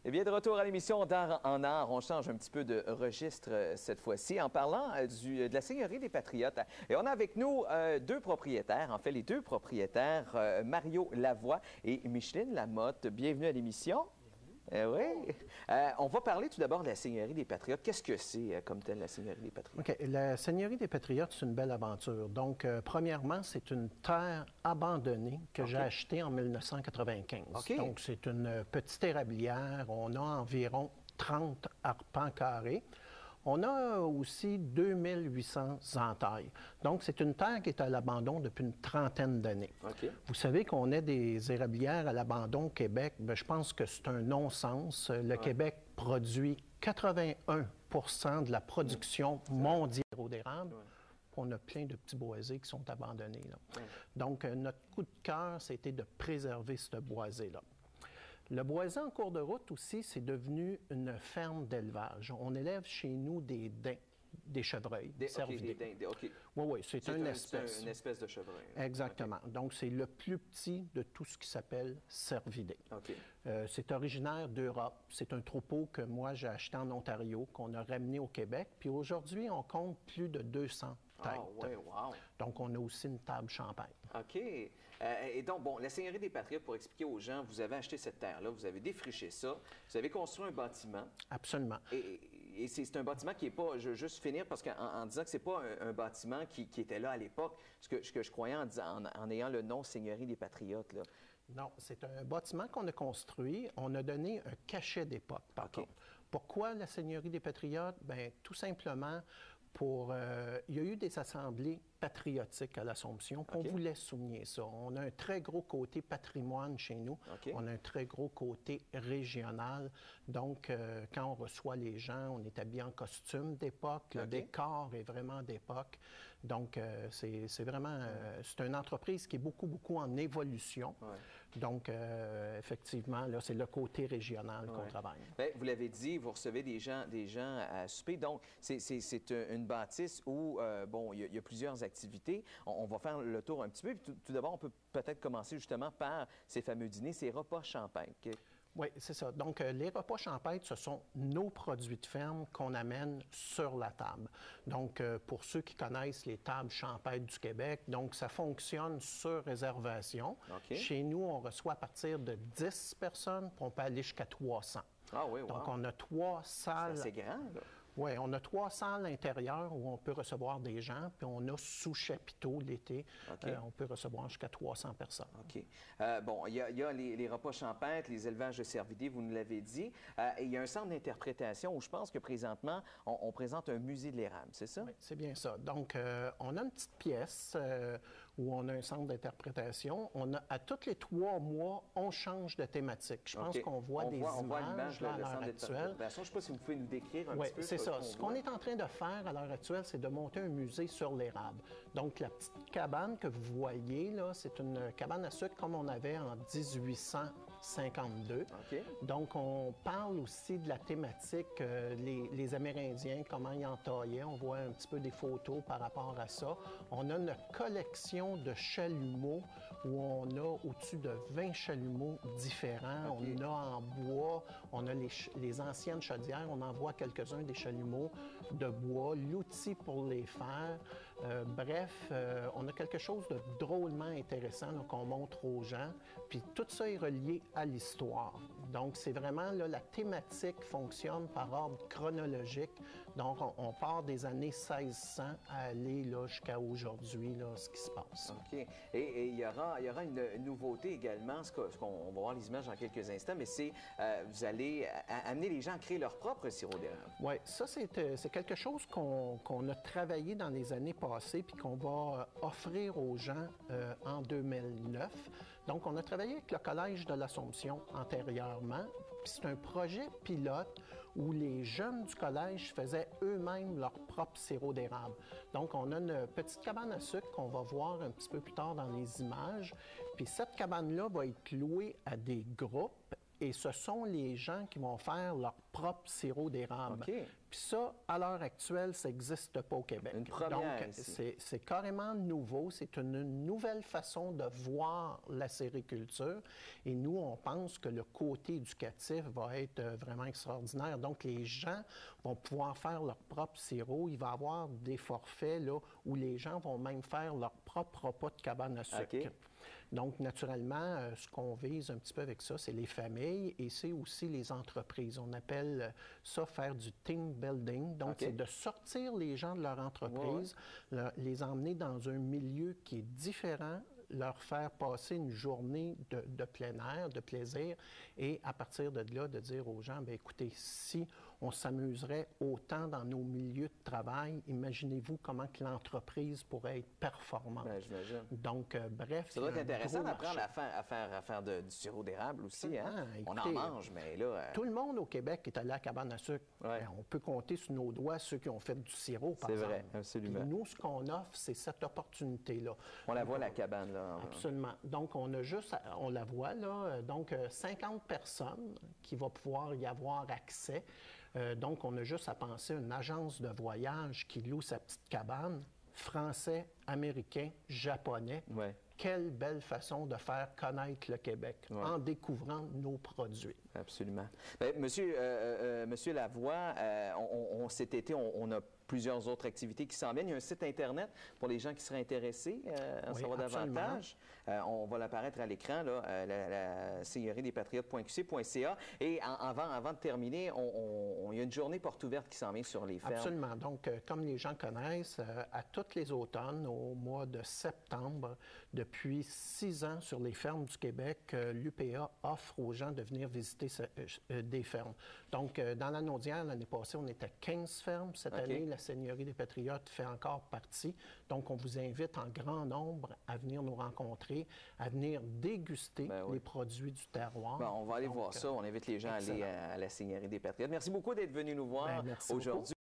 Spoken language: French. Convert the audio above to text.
Eh bien, de retour à l'émission d'Art en Art, on change un petit peu de registre cette fois-ci en parlant de la Seigneurie des Patriotes. Et on a avec nous deux propriétaires, en fait les deux propriétaires, Mario Lavoie et Micheline Lamotte. Bienvenue à l'émission. Oui. On va parler tout d'abord de la Seigneurie des Patriotes. Qu'est-ce que c'est comme telle, la Seigneurie des Patriotes? OK. La Seigneurie des Patriotes, c'est une belle aventure. Donc, premièrement, c'est une terre abandonnée que j'ai achetée en 1995. OK. Donc, c'est une petite érablière. On a environ 30 arpents carrés. On a aussi 2800 entailles. Donc, c'est une terre qui est à l'abandon depuis une trentaine d'années. OK. Vous savez qu'on ait des érablières à l'abandon au Québec. Bien, je pense que c'est un non-sens. Le Québec produit 81 de la production mondiale d'érable. On a plein de petits boisés qui sont abandonnés, là. Donc, notre coup de cœur, c'était de préserver ce boisé-là. Le boisé en cours de route aussi, c'est devenu une ferme d'élevage. On élève chez nous des daims, des chevreuils, des cervidés. Des daims, OK. Oui, oui, c'est une espèce. C'est une espèce de chevreuil. Exactement. Okay. Donc, c'est le plus petit de tout ce qui s'appelle cervidé. OK. C'est originaire d'Europe. C'est un troupeau que moi, j'ai acheté en Ontario, qu'on a ramené au Québec. Puis aujourd'hui, on compte plus de 200 têtes. Ah, oui, wow. Donc, on a aussi une table champagne. OK. Et donc, bon, la Seigneurie des Patriotes, pour expliquer aux gens, vous avez acheté cette terre-là, vous avez défriché ça, vous avez construit un bâtiment. Absolument. Et c'est un bâtiment qui n'est pas, je veux juste finir, parce qu'en disant que c'est pas un bâtiment qui était là à l'époque, ce que je croyais en ayant le nom Seigneurie des Patriotes, là. Non, c'est un bâtiment qu'on a construit. On a donné un cachet d'époque, par contre. Pourquoi la Seigneurie des Patriotes? Bien, tout simplement il y a eu des assemblées patriotiques à l'Assomption, puis on voulait souligner ça. On a un très gros côté patrimoine chez nous. On a un très gros côté régional. Donc, quand on reçoit les gens, on est habillé en costume d'époque. Le décor est vraiment d'époque. Donc, c'est vraiment... c'est une entreprise qui est beaucoup, beaucoup en évolution. Donc, effectivement, là, c'est le côté régional qu'on travaille. Bien, vous l'avez dit, vous recevez des gens à souper. Donc, c'est une bâtisse où, bon, il y a plusieurs activités. On va faire le tour un petit peu. Puis tout d'abord, on peut peut-être commencer justement par ces fameux dîners, ces repas champêtres. Oui, c'est ça. Donc, les repas champêtres, ce sont nos produits de ferme qu'on amène sur la table. Donc, pour ceux qui connaissent les tables champêtres du Québec, donc ça fonctionne sur réservation. Chez nous, on reçoit à partir de 10 personnes, puis on peut aller jusqu'à 300. Ah oui, wow. Donc, on a 3 salles. C'est assez grand, là. Oui, on a 3 salles intérieures où on peut recevoir des gens, puis on a sous chapiteau l'été, on peut recevoir jusqu'à 300 personnes. OK. Bon, il y a les repas champêtres, les élevages de cervidés, vous nous l'avez dit. Et il y a un centre d'interprétation où je pense que présentement, on présente un musée de l'érable, c'est ça? Oui, c'est bien ça. Donc, on a une petite pièce où on a un centre d'interprétation. À tous les 3 mois, on change de thématique. Je pense qu'on voit des images là, à l'heure actuelle. Je ne sais pas si vous pouvez nous décrire un petit peu. C'est ça. Ce qu'on est en train de faire à l'heure actuelle, c'est de monter un musée sur l'érable. Donc, la petite cabane que vous voyez, là, c'est une cabane à sucre comme on avait en 1852. Donc, on parle aussi de la thématique, les Amérindiens, comment ils entaillaient. On voit un petit peu des photos par rapport à ça. On a une collection de chalumeaux où on a au-dessus de 20 chalumeaux différents. On a en bois, on a les anciennes chaudières, on en voit quelques-uns des chalumeaux de bois, l'outil pour les faire. Bref, on a quelque chose de drôlement intéressant qu'on montre aux gens. Puis tout ça est relié à l'histoire. Donc, c'est vraiment, là, la thématique fonctionne par ordre chronologique. Donc, on part des années 1600 à aller là, jusqu'à aujourd'hui, là, ce qui se passe. OK. Et il y aura une nouveauté également, on va voir les images dans quelques instants, mais c'est vous allez amener les gens à créer leur propre sirop d'érable. Oui, ça, c'est quelque chose qu'on a travaillé dans les années passées puis qu'on va offrir aux gens en 2009. Donc, on a travaillé avec le Collège de l'Assomption antérieurement. Puis c'est un projet pilote où les jeunes du collège faisaient eux-mêmes leur propre sirop d'érable. Donc, on a une petite cabane à sucre qu'on va voir un petit peu plus tard dans les images. Puis cette cabane-là va être louée à des groupes et ce sont les gens qui vont faire leur propre sirop d'érable. OK. Puis ça, à l'heure actuelle, ça n'existe pas au Québec. Une première Donc, ici. c'est carrément nouveau. C'est une nouvelle façon de voir la sériculture. Et nous, on pense que le côté éducatif va être vraiment extraordinaire. Donc, les gens vont pouvoir faire leur propre sirop. Il va y avoir des forfaits là, où les gens vont même faire leur propre repas de cabane à sucre. OK. Donc, naturellement, ce qu'on vise un petit peu avec ça, c'est les familles et c'est aussi les entreprises. On appelle ça faire du team building. Donc, c'est de sortir les gens de leur entreprise, les emmener dans un milieu qui est différent, leur faire passer une journée de plein air, de plaisir, et à partir de là, de dire aux gens, bien, écoutez, si on s'amuserait autant dans nos milieux de travail, imaginez-vous comment que l'entreprise pourrait être performante. Bien, j'imagine. Donc, bref, ça doit être intéressant d'apprendre à à faire du sirop d'érable aussi. Hein? On en Écoutez, mange, mais là... tout le monde au Québec est allé à la cabane à sucre. Ouais. On peut compter sur nos doigts ceux qui ont fait du sirop, par exemple. C'est vrai, absolument. Puis nous, ce qu'on offre, c'est cette opportunité-là. On la voit, la cabane, là. Absolument. Donc, on a juste, on la voit, là, donc 50 personnes qui vont pouvoir y avoir accès. Donc, on a juste à penser à une agence de voyage qui loue sa petite cabane, français, américain, japonais. Ouais. Quelle belle façon de faire connaître le Québec en découvrant nos produits. Absolument. Bien, Monsieur Lavoie, cet été, on a plusieurs autres activités qui s'en viennent. Il y a un site Internet pour les gens qui seraient intéressés à en savoir davantage. On va l'apparaître à l'écran, la seigneurie-des-patriotes.qc.ca. Et avant de terminer, il y a une journée porte ouverte qui s'en vient sur les fermes. Absolument. Donc, comme les gens connaissent, à tous les automnes, au mois de septembre, depuis 6 ans sur les fermes du Québec, l'UPA offre aux gens de venir visiter des fermes. Donc, dans la Naudière, l'année passée, on était 15 fermes. Cette année, la Seigneurie des Patriotes fait encore partie. Donc, on vous invite en grand nombre à venir nous rencontrer, à venir déguster les produits du terroir. Bon, on va aller voir ça. On invite les gens à aller à la Seigneurie des Patriotes. Merci beaucoup d'être venu nous voir aujourd'hui.